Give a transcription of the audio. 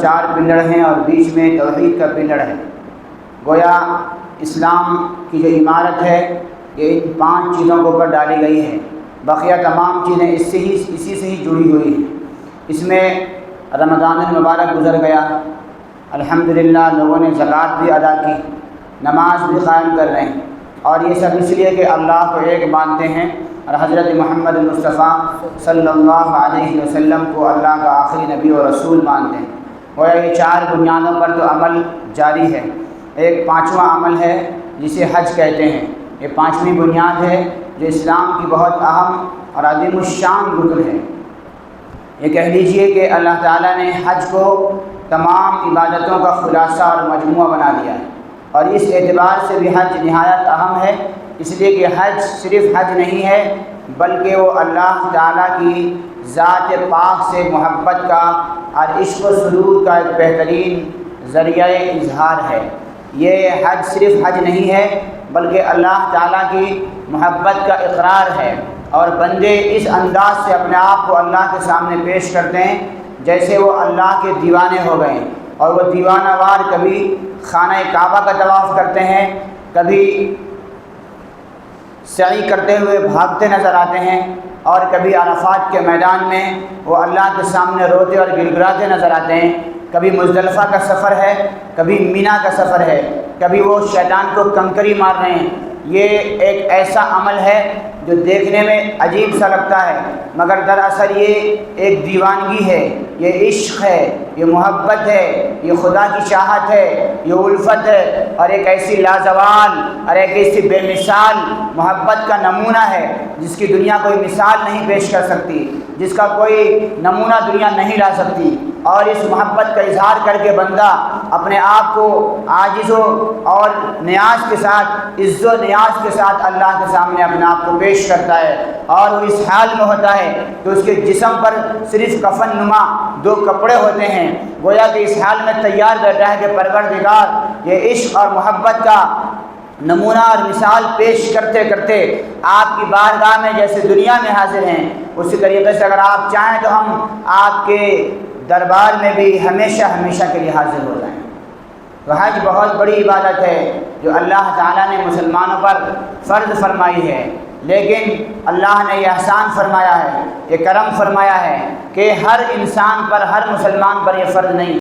چار پلڑ ہیں اور بیچ میں توحید کا پلڑ ہے۔ گویا اسلام کی جو عمارت ہے یہ ان 5 چیزوں کے اوپر ڈالی گئی ہے، بقیہ تمام چیزیں اسی سے ہی جڑی ہوئی ہیں۔ اس میں رمضان المبارک گزر گیا، الحمدللہ لوگوں نے زکوٰۃ بھی ادا کی، نماز بھی قائم کر رہے ہیں، اور یہ سب اس لیے کہ اللہ کو ایک مانتے ہیں اور حضرت محمد مصطفیٰ صلی اللہ علیہ وسلم کو اللہ کا آخری نبی و رسول مانتے ہیں۔ گویا یہ 4 بنیادوں پر تو عمل جاری ہے۔ ایک 5واں عمل ہے جسے حج کہتے ہیں۔ یہ 5ویں بنیاد ہے جو اسلام کی بہت اہم اور عظیم الشان رکن ہے۔ یہ کہہ لیجئے کہ اللہ تعالیٰ نے حج کو تمام عبادتوں کا خلاصہ اور مجموعہ بنا دیا ہے، اور اس اعتبار سے بھی حج نہایت اہم ہے، اس لیے کہ حج صرف حج نہیں ہے بلکہ وہ اللہ تعالیٰ کی ذات پاک سے محبت کا اور عشق و سرور کا ایک بہترین ذریعہ اظہار ہے۔ یہ حج صرف حج نہیں ہے بلکہ اللہ تعالیٰ کی محبت کا اقرار ہے، اور بندے اس انداز سے اپنے آپ کو اللہ کے سامنے پیش کرتے ہیں جیسے وہ اللہ کے دیوانے ہو گئے، اور وہ دیوانہ وار کبھی خانہ کعبہ کا طواف کرتے ہیں، کبھی سعی کرتے ہوئے بھاگتے نظر آتے ہیں، اور کبھی عرفات کے میدان میں وہ اللہ کے سامنے روتے اور گڑگڑاتے نظر آتے ہیں۔ کبھی مزدلفہ کا سفر ہے، کبھی مینا کا سفر ہے، کبھی وہ شیطان کو کنکری مار رہے ہیں۔ یہ ایک ایسا عمل ہے جو دیکھنے میں عجیب سا لگتا ہے، مگر دراصل یہ ایک دیوانگی ہے، یہ عشق ہے، یہ محبت ہے، یہ خدا کی چاہت ہے، یہ الفت ہے، اور ایک ایسی لازوال اور ایک ایسی بے مثال محبت کا نمونہ ہے جس کی دنیا کوئی مثال نہیں پیش کر سکتی، جس کا کوئی نمونہ دنیا نہیں لا سکتی۔ اور اس محبت کا اظہار کر کے بندہ اپنے آپ کو عاجز اور نیاز کے ساتھ، عز و نیاز کے ساتھ اللہ کے سامنے اپنے آپ کو پیش کرتا ہے، اور وہ اس حال میں ہوتا ہے کہ اس کے جسم پر صرف کفن نما 2 کپڑے ہوتے ہیں، گویا کہ اس حال میں تیار بیٹھا ہے کہ پروردگار یہ عشق اور محبت کا نمونہ اور مثال پیش کرتے کرتے آپ کی بارگاہ میں جیسے دنیا میں حاضر ہیں، اسی طریقے سے اگر آپ چاہیں تو ہم آپ کے دربار میں بھی ہمیشہ ہمیشہ کے لیے حاضر ہو جائیں۔ تو حج بہت بڑی عبادت ہے جو اللہ تعالیٰ نے مسلمانوں پر فرض فرمائی ہے، لیکن اللہ نے یہ احسان فرمایا ہے، یہ کرم فرمایا ہے کہ ہر انسان پر، ہر مسلمان پر یہ فرض نہیں